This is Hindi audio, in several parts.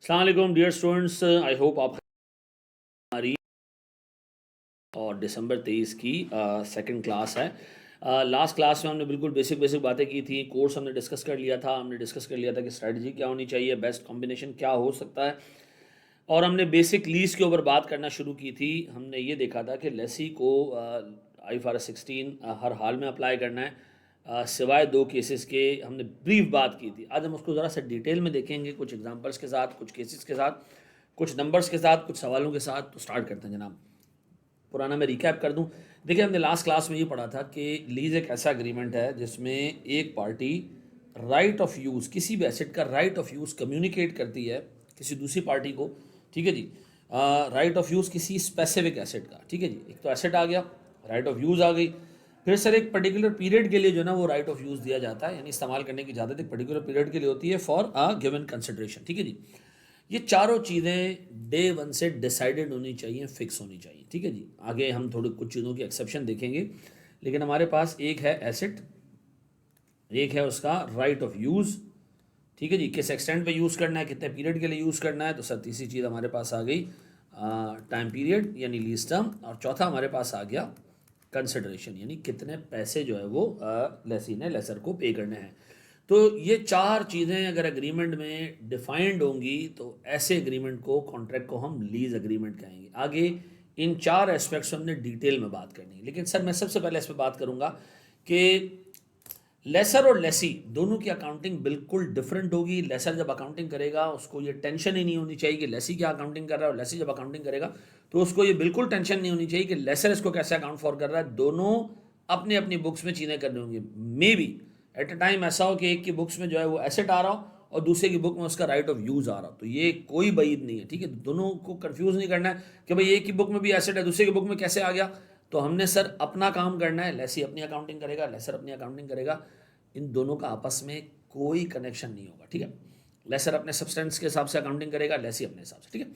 अस्सलाम वालेकुम डियर स्टूडेंट्स, आई होप आप हमारी और दिसंबर 23 की सेकंड क्लास है। लास्ट क्लास में हमने बिल्कुल बेसिक बेसिक बातें की थी। कोर्स हमने डिस्कस कर लिया था। हमने डिस्कस कर लिया था कि स्ट्रेटजी क्या होनी चाहिए, बेस्ट कॉम्बिनेशन क्या हो सकता है, और हमने बेसिक लीज के ऊपर बात करना शुरू की थी। हमने ये देखा था कि लेसी को IFRS 16 हर हाल में अप्लाई करना है, सिवाय दो केसेस के। हमने ब्रीफ बात की थी। आज हम उसको ज़रा सा डिटेल में देखेंगे, कुछ एग्जांपल्स के साथ, कुछ केसेस के साथ, कुछ नंबर्स के साथ, कुछ सवालों के साथ। तो स्टार्ट करते हैं जनाब। पुराना मैं रिकैप कर दूं। देखिए, हमने लास्ट क्लास में ये पढ़ा था कि लीज एक ऐसा एग्रीमेंट है जिसमें एक पार्टी राइट ऑफ यूज़, किसी भी एसेट का राइट ऑफ यूज़ कम्युनिकेट करती है किसी दूसरी पार्टी को। ठीक है जी। राइट ऑफ यूज़ किसी स्पेसिफिक एसेट का। ठीक है जी। एक तो एसेट आ गया, राइट ऑफ यूज़ आ गई। फिर सर एक पर्टिकुलर पीरियड के लिए जो है ना वो राइट ऑफ यूज़ दिया जाता है, यानी इस्तेमाल करने की इजाज़त एक पर्टिकुलर पीरियड के लिए होती है फॉर अ गिवन कंसिडरेशन। ठीक है जी। ये चारों चीज़ें डे वन से डिसाइडेड होनी चाहिए, फिक्स होनी चाहिए। ठीक है जी। आगे हम थोड़ी कुछ चीज़ों की एक्सेप्शन देखेंगे, लेकिन हमारे पास एक है एसेट, एक है उसका राइट ऑफ यूज़। ठीक है जी। किस एक्सटेंट पे यूज़ करना है, कितने पीरियड के लिए यूज़ करना है। तो सर तीसरी चीज़ हमारे पास आ गई टाइम पीरियड यानी लीज टर्म, और चौथा हमारे पास आ गया कंसिडरेशन, यानी कितने पैसे जो है वो लेसी ने लेसर को पे करने हैं। तो ये चार चीज़ें अगर एग्रीमेंट में डिफाइंड होंगी तो ऐसे एग्रीमेंट को, कॉन्ट्रैक्ट को हम लीज एग्रीमेंट कहेंगे। आगे इन चार एस्पेक्ट्स हमने डिटेल में बात करनी है, लेकिन सर मैं सबसे पहले इस पर बात करूंगा कि लेसर और लेसी दोनों की अकाउंटिंग बिल्कुल डिफरेंट होगी। लेसर जब अकाउंटिंग करेगा उसको ये टेंशन ही नहीं होनी चाहिए कि लेसी क्या अकाउंटिंग कर रहा है, और लेसी जब अकाउंटिंग करेगा तो उसको ये बिल्कुल टेंशन नहीं होनी चाहिए कि लेसर इसको कैसे अकाउंट फॉर कर रहा है। दोनों अपनी अपनी बुक्स में चीज़ें करनी होंगी। May be at a time ऐसा हो कि एक की बुक्स में जो है वो एसेट आ रहा हो और दूसरे की बुक में उसका राइट ऑफ यूज़ आ रहा हो, तो ये कोई बईद नहीं है। ठीक है, दोनों को कंफ्यूज नहीं करना है कि भाई एक की बुक में भी एसेट है, दूसरे की बुक में कैसे आ गया। तो हमने सर अपना काम करना है, लेसी अपनी अकाउंटिंग करेगा, लेसर अपनी अकाउंटिंग करेगा। इन दोनों का आपस में कोई कनेक्शन नहीं होगा। ठीक है, लेसर अपने सब्सटेंस के हिसाब से अकाउंटिंग करेगा, लेसी अपने हिसाब से। ठीक है,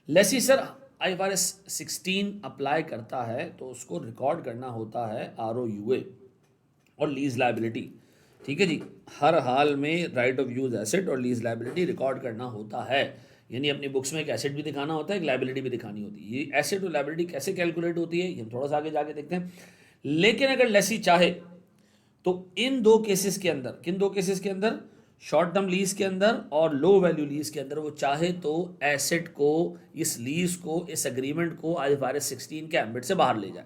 लेसी सर IFRS 16 अप्लाई करता है तो उसको रिकॉर्ड करना होता है ROUA और लीज लाइबिलिटी। ठीक है जी। हर हाल में राइट ऑफ यूज एसेट और लीज लाइबिलिटी रिकॉर्ड करना होता है, यानी अपनी बुक्स में एक एसेट भी दिखाना होता है, एक लाइबिलिटी भी दिखानी होती है। ये एसेट और लाइबिलिटी कैसे कैलकुलेट होती है ये हम थोड़ा सा आगे जाके देखते हैं। लेकिन अगर लेसी चाहे तो इन दो केसेस के अंदर, किन दो केसेस के अंदर, शॉर्ट टर्म लीज के अंदर और लो वैल्यू लीज के अंदर, वो चाहे तो एसेट को, इस लीज को, इस एग्रीमेंट को IFRS 16 के एम्बिट से बाहर ले जाए।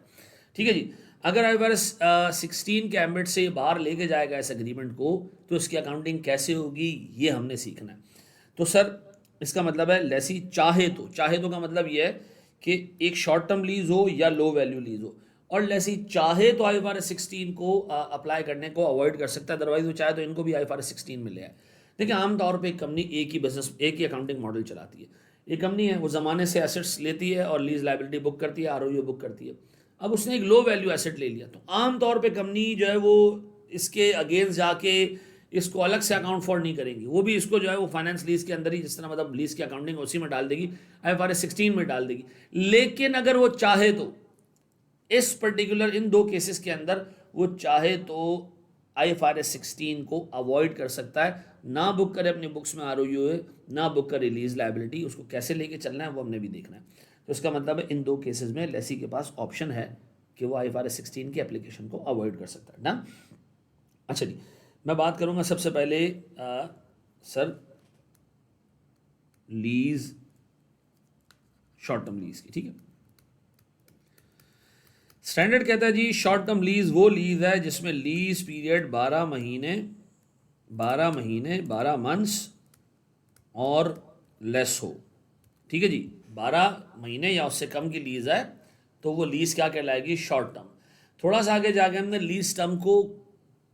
ठीक है जी। अगर IFRS 16 के एम्बिट से बाहर लेके जाएगा इस एग्रीमेंट को, तो इसकी अकाउंटिंग कैसे होगी ये हमने सीखना है। तो सर इसका मतलब है लेसी चाहे तो, चाहे तो का मतलब ये है कि एक शॉर्ट टर्म लीज हो या लो वैल्यू लीज हो, और लेसी चाहे तो IFRS 16 को अप्लाई करने को अवॉइड कर सकता है, अदरवाइज वो चाहे तो इनको भी IFRS 16 में ले आए। देखिए, आमतौर पे एक कंपनी एक ही बिजनेस, एक ही अकाउंटिंग मॉडल चलाती है। एक कंपनी है वो ज़माने से एसेट्स लेती है और लीज लाइबिलिटी बुक करती है, ROU बुक करती है। अब उसने एक लो वैल्यू एसेट ले लिया, तो आमतौर पे कंपनी जो है वो इसके अगेंस्ट जाके इसको अलग से अकाउंट फॉर नहीं करेंगी। वो भी इसको जो है वो फाइनेंस लीज के अंदर ही, जिस तरह मतलब लीज की अकाउंटिंग उसी में डाल देगी, IFRS 16 में डाल देगी। लेकिन अगर वो चाहे तो इस पर्टिकुलर, इन दो केसेस के अंदर वो चाहे तो IFRS 16 को अवॉइड कर सकता है, ना बुक करे अपनी बुक्स में ROU, ना बुक करे लीज लाइबिलिटी। उसको कैसे लेके चलना है वो हमने भी देखना है। तो इसका मतलब है इन दो केसेस में लेसी के पास ऑप्शन है कि वो IFRS 16 की एप्लीकेशन को अवॉइड कर सकता है ना। अच्छा जी, मैं बात करूंगा सबसे पहले sir lease, short term lease की। ठीक है, स्टैंडर्ड कहता है जी शॉर्ट टर्म लीज वो लीज है जिसमें लीज पीरियड 12 महीने, 12 मंथ्स और लेस हो। ठीक है जी, 12 महीने या उससे कम की लीज है तो वो लीज क्या कहलाएगी, शॉर्ट टर्म। थोड़ा सा आगे जाके हमने लीज टर्म को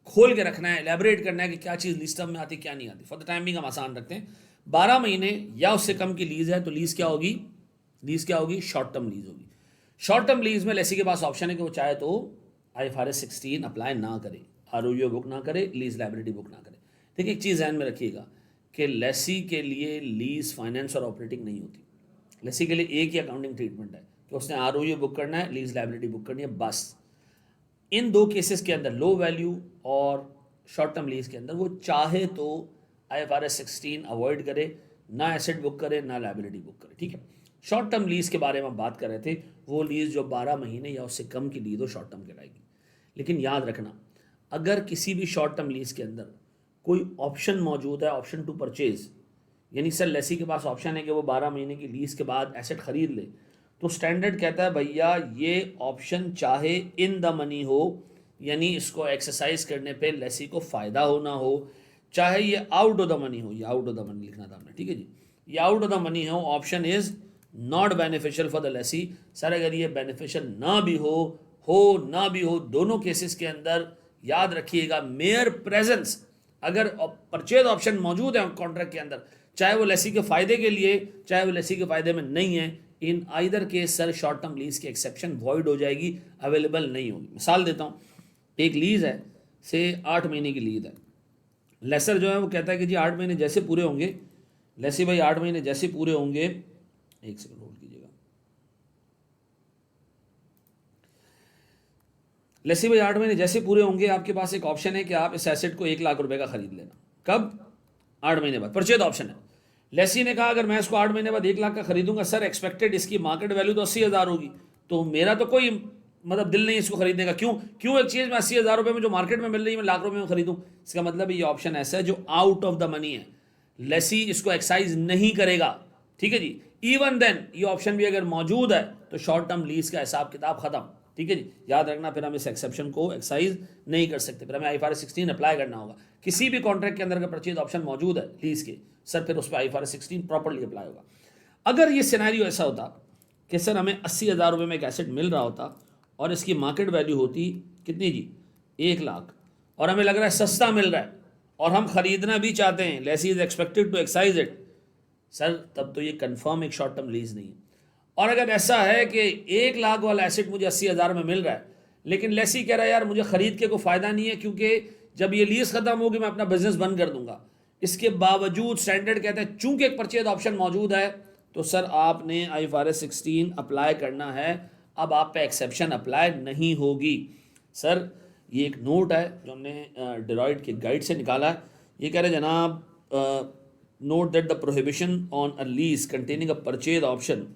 खोल के रखना है, एलेबरेट करना है कि क्या चीज़ लीज टर्म में आती क्या नहीं आती। फॉर द टाइम बिंग हम आसान रखते हैं, 12 महीने या उससे कम की लीज है तो लीज क्या होगी, लीज क्या होगी, शॉर्ट टर्म लीज होगी। शॉर्ट टर्म लीज में लेसी के पास ऑप्शन है कि वो चाहे तो IFRS 16 अप्लाई ना करे, ROU बुक ना करे, लीज लाइबिलिटी बुक ना करे। देखिए एक चीज़ ध्यान में रखिएगा कि लेसी के लिए लीज फाइनेंस और ऑपरेटिंग नहीं होती। लेसी के लिए एक ही अकाउंटिंग ट्रीटमेंट है कि उसने ROU बुक करना है, लीज लाइबिलिटी बुक करनी है, बस। इन दो केसेस के अंदर, लो वैल्यू और शॉर्ट टर्म लीज के अंदर, वो चाहे तो IFRS 16 अवॉइड करे, ना एसेट बुक करे ना लायबिलिटी बुक करे, ठीक है। शॉर्ट टर्म लीज के बारे में हम बात कर रहे थे, वो लीज जो 12 महीने या उससे कम की लीज हो शॉर्ट टर्म कहलाएगी। लेकिन याद रखना, अगर किसी भी शॉर्ट टर्म लीज के अंदर कोई ऑप्शन मौजूद है, ऑप्शन टू परचेज, यानी सर लेसी के पास ऑप्शन है कि वो 12 महीने की लीज के बाद एसेट खरीद ले, तो स्टैंडर्ड कहता है भैया ये ऑप्शन चाहे इन द मनी हो, यानी इसको एक्सरसाइज करने पे लेसी को फ़ायदा होना हो, चाहे ये आउट ऑफ द मनी हो, ये आउट ऑफ द मनी लिखना था हमने, ठीक है जी, ये आउट ऑफ द मनी हो, option is not beneficial for the Lesi. Sir अगर ये बेनिफिशियल ना भी हो ना भी हो, दोनों केसेस के अंदर याद रखिएगा मेयर प्रेजेंस, अगर परचेज ऑप्शन मौजूद है कॉन्ट्रैक्ट के अंदर, चाहे वो लेसी के फायदे के लिए चाहे वो लेसी के फायदे में नहीं है, in either case sir short term lease की एक्सेप्शन वॉइड हो जाएगी, अवेलेबल नहीं होगी। मिसाल देता हूँ, एक लीज है से 8 महीने की लीज है, लेसर जो है वो कहता है कि जी 8 महीने जैसे पूरे होंगे, लेसी भाई 8 महीने जैसे पूरे होंगे, एक सेकंड होल्ड कीजिएगा, लेसी भाई 8 महीने जैसे पूरे होंगे आपके पास एक ऑप्शन है कि आप इस एसेट को 1 लाख रुपए का खरीद लेना। कब? 8 महीने बाद, परचेज ऑप्शन है। लेसी ने कहा अगर मैं इसको 8 महीने बाद 1 लाख का खरीदूंगा, सर एक्सपेक्टेड इसकी मार्केट वैल्यू तो 80,000 होगी, तो मेरा तो कोई मतलब दिल नहीं इसको खरीदने का, क्यों एक चीज़ मैं 80,000 रुपये में जो मार्केट में मिल रही है मैं लाख रुपए में खरीदूं। इसका मतलब ये ऑप्शन ऐसा है जो आउट ऑफ द मनी है, लेसी इसको एक्साइज नहीं करेगा, ठीक है जी। इवन देन ये ऑप्शन भी अगर मौजूद है तो शॉर्ट टर्म लीज का हिसाब किताब खत्म, ठीक है जी, याद रखना। फिर हम इस एक्सेप्शन को एक्साइज नहीं कर सकते, फिर हमें IFRS 16 अप्लाई करना होगा। किसी भी कॉन्ट्रैक्ट के अंदर अगर परचेज ऑप्शन मौजूद है लीज के, सर फिर उस पर IFRS 16 प्रॉपर्ली अप्लाई होगा। अगर ये सिनेरियो ऐसा होता कि सर हमें 80,000 रुपये में एक एसेट मिल रहा होता और इसकी मार्केट वैल्यू होती कितनी जी, 1 लाख, और हमें लग रहा है सस्ता मिल रहा है और हम खरीदना भी चाहते हैं, lessee is expected to excise it, sir तब तो ये कंफर्म एक शॉर्ट टर्म लीज नहीं है। और अगर ऐसा है कि 1 लाख वाला एसेट मुझे 80,000 में मिल रहा है, लेकिन लेसी कह रहा है यार मुझे खरीद के कोई फ़ायदा नहीं है क्योंकि जब ये लीज खत्म होगी मैं अपना बिजनेस बंद कर दूंगा, इसके बावजूद स्टैंडर्ड कहता है चूंकि एक परचेज ऑप्शन मौजूद है तो सर आपने IFRS 16 अप्लाई करना है, अब आप पे एक्सेप्शन अप्लाई नहीं होगी। सर ये एक नोट है जो हमने डेलॉयट के गाइड से निकाला है, ये कह रहे जनाब note that the prohibition on a lease containing a purchase option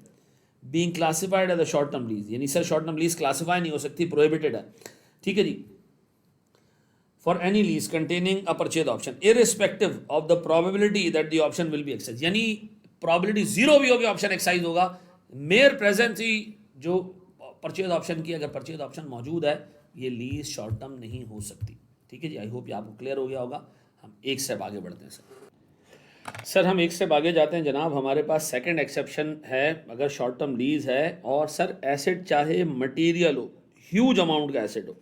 being classified as a short term lease, यानी sir short term lease classify नहीं हो सकती, प्रोहिबिटेड है, ठीक है जी, for any lease containing a purchase option irrespective of the probability that the option will be exercise, यानी प्रोबेबिलिटी जीरो भी होगी ऑप्शन एक्साइज होगा, मेयर प्रेजेंस ही जो परचेज ऑप्शन की, अगर परचेज ऑप्शन मौजूद है ये लीज शॉर्ट टर्म नहीं हो सकती, ठीक है जी। आई होप ये आपको क्लियर हो गया होगा। हम एक स्टेप आगे बढ़ते हैं सर हम एक स्टेप आगे जाते हैं जनाब, हमारे पास सेकंड एक्सेप्शन है, अगर शॉर्ट टर्म लीज है और सर एसेट चाहे मटेरियल हो, ह्यूज अमाउंट का एसेट हो,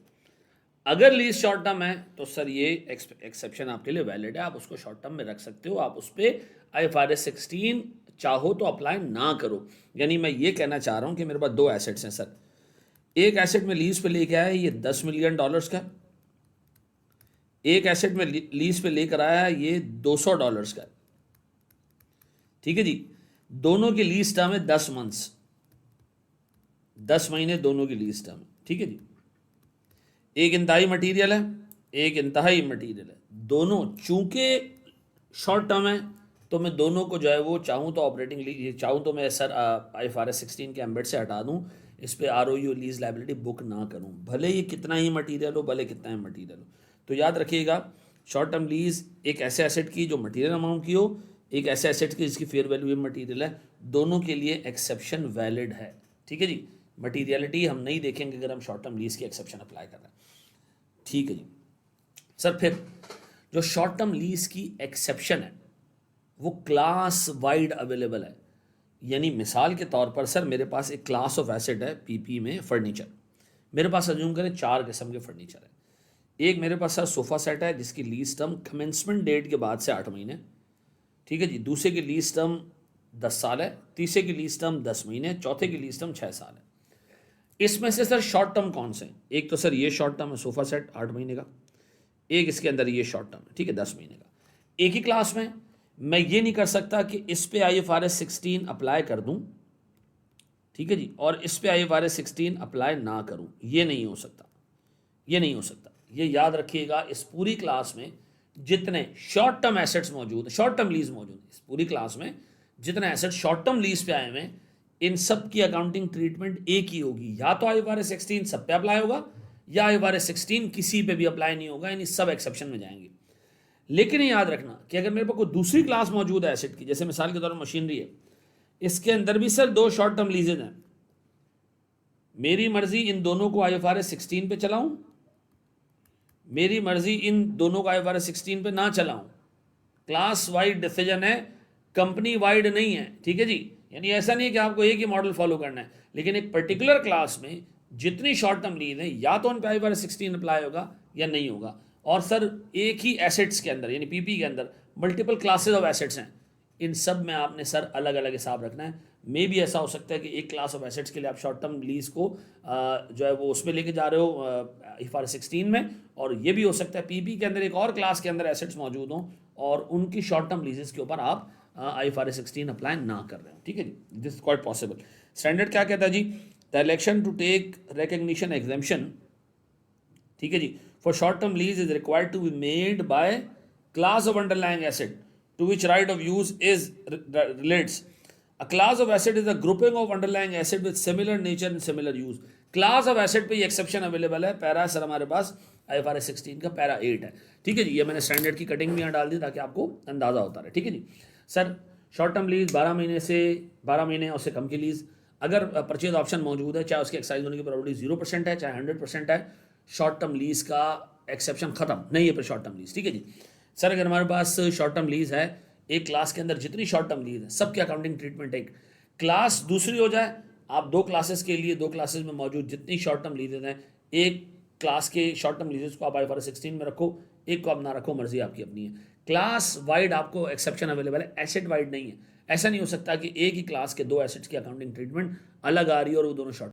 अगर लीज शॉर्ट टर्म है तो सर ये एक्सेप्शन आपके लिए वैलिड है, आप उसको शॉर्ट टर्म में रख सकते हो, आप उस पर IFRS 16 चाहो तो अप्लाई ना करो। यानी मैं ये कहना चाह रहा हूँ कि मेरे पास 2 एसेट्स हैं सर, एक एसेट में लीज पे लेके आया ये $10 मिलियन का, एक एसेट में लीज पे लेकर आया ये $200 का, ठीक है जी। दोनों की लीज टर्म है 10 मंथ्स, 10 महीने दोनों की लीज टर्म है, ठीक है जी। एक इंतहाई मटेरियल है, एक इंतहाई मटेरियल है, दोनों चूंकि शॉर्ट टर्म है तो मैं दोनों को जो है वो चाहूँ तो ऑपरेटिंग लीज, चाहूँ तो मैं सर IFRS 16 के एम्बेड से हटा दूँ, इस पर ROU लीज लाइबिलिटी बुक ना करूँ, भले ही कितना ही मटेरियल हो, भले कितना ही मटेरियल हो। तो याद रखिएगा शॉर्ट टर्म लीज एक ऐसे एसेट की जो मटेरियल अमाउंट की हो, एक ऐसे एसेट की जिसकी फेयर वैल्यू मटेरियल है, दोनों के लिए एक्सेप्शन वैलिड है, ठीक है जी। मटीरियलिटी हम नहीं देखेंगे अगर हम शॉर्ट टर्म लीज की एक्सेप्शन अप्लाई कर रहे हैं, ठीक है जी। सर फिर जो शॉर्ट टर्म लीज की एक्सेप्शन है वो क्लास वाइड अवेलेबल है, यानी मिसाल के तौर पर सर मेरे पास एक क्लास ऑफ एसेट है PP में फर्नीचर, मेरे पास अज्यूम करें 4 किस्म के फर्नीचर है। एक मेरे पास सर सोफ़ा सेट है जिसकी लीज टर्म कमेंसमेंट डेट के बाद से 8 महीने, ठीक है जी। दूसरे की लीज टर्म 10 साल है, तीसरे की लीज टर्म 10 महीने, चौथे की लीज टर्म 6 साल है। इसमें से सर शॉर्ट टर्म कौन से हैं? एक तो सर ये शॉर्ट टर्म है सोफ़ा सेट 8 महीने का, एक इसके अंदर ये शॉर्ट टर्म है, ठीक है, 10 महीने का। एक ही क्लास में मैं ये नहीं कर सकता कि इस पे IFRS 16 अप्लाई कर दूं, ठीक है जी, और इस पे IFRS 16 अप्लाई ना करूं, ये नहीं हो सकता, ये नहीं हो सकता। ये याद रखिएगा, इस पूरी क्लास में जितने शॉर्ट टर्म एसेट्स मौजूद है, शॉर्ट टर्म लीज मौजूद है, इस पूरी क्लास में जितने एसेट शॉर्ट टर्म लीज पे आए हुए हैं, इन सब की अकाउंटिंग ट्रीटमेंट एक ही होगी। या तो IFRS 16 सब पे अप्लाई होगा, या IFRS 16 किसी पे भी अप्लाई नहीं होगा, यानी सब एक्सेप्शन में जाएंगे। लेकिन ये याद रखना कि अगर मेरे पास कोई दूसरी क्लास मौजूद है एसेट की, जैसे मिसाल के तौर पर मशीनरी है, इसके अंदर भी सर 2 शॉर्ट टर्म लीजेज हैं, मेरी मर्जी इन दोनों को IFRS 16 पे चलाऊं, मेरी मर्जी इन दोनों को IFRS 16 पे ना चलाऊं। क्लास वाइड डिसीजन है, कंपनी वाइड नहीं है, ठीक है जी। यानी ऐसा नहीं है कि आपको एक ही मॉडल फॉलो करना है, लेकिन एक पर्टिकुलर क्लास में जितनी शॉर्ट टर्म लीज है, या तो उन पर IFRS 16 अप्लाई होगा या नहीं होगा। और सर एक ही एसेट्स के अंदर, यानी PP के अंदर मल्टीपल क्लासेस ऑफ एसेट्स हैं, इन सब में आपने सर अलग अलग हिसाब रखना है। मे भी ऐसा हो सकता है कि एक क्लास ऑफ एसेट्स के लिए आप शॉर्ट टर्म लीज को जो है वो उसमें लेके जा रहे हो IFRS 16 में, और ये भी हो सकता है PP के अंदर एक और क्लास के अंदर एसेट्स मौजूद हों और उनकी शॉर्ट टर्म लीजेस के ऊपर आप IFRS 16 अप्लाई ना कर रहे हो, ठीक है जी। This is quite possible. Standard क्या कहता है जी, the election to take recognition exemption, ठीक है जी, for short term lease is required to be made by class of underlying asset to which right of use is relates. A class of asset is a grouping of underlying asset with similar nature and similar use. Class of asset पे ये एक्सेप्शन अवेलेबल है, पैरा सर हमारे पास IFRS 16 का पैरा 8 है, ठीक है जी। ये मैंने स्टैंडर्ड की कटिंग भी यहाँ डाल दी ताकि आपको अंदाजा होता रहे, ठीक है जी। सर शॉर्ट टर्म लीज 12 महीने से 12 महीने और उससे कम की लीज, अगर परचेज ऑप्शन मौजूद है, चाहे उसकी एक्साइज होने की प्रोबेबिलिटी 0% है चाहे 100% है, शॉर्ट टर्म लीज का एक्सेप्शन खत्म नहीं है पर शॉर्ट टर्म लीज, ठीक है जी। सर अगर हमारे पास शॉर्ट टर्म लीज है, एक क्लास के अंदर जितनी शॉर्ट टर्म लीज है सबकी अकाउंटिंग ट्रीटमेंट एक, क्लास दूसरी हो जाए, आप 2 क्लासेस के लिए 2 क्लासेस में मौजूद जितनी शॉर्ट टर्म लीजेज हैं, एक क्लास के शॉर्ट टर्म लीजेज को आप IFRS 16 में रखो, एक को आप ना रखो, मर्जी आपकी अपनी है। क्लास वाइड आपको एक्सेप्शन अवेलेबल है, एसेट वाइड नहीं है। ऐसा नहीं हो सकता कि एक ही क्लास के 2 एसेट्स की अकाउंटिंग ट्रीटमेंट अलग आ रही है और वो दोनों शॉर्ट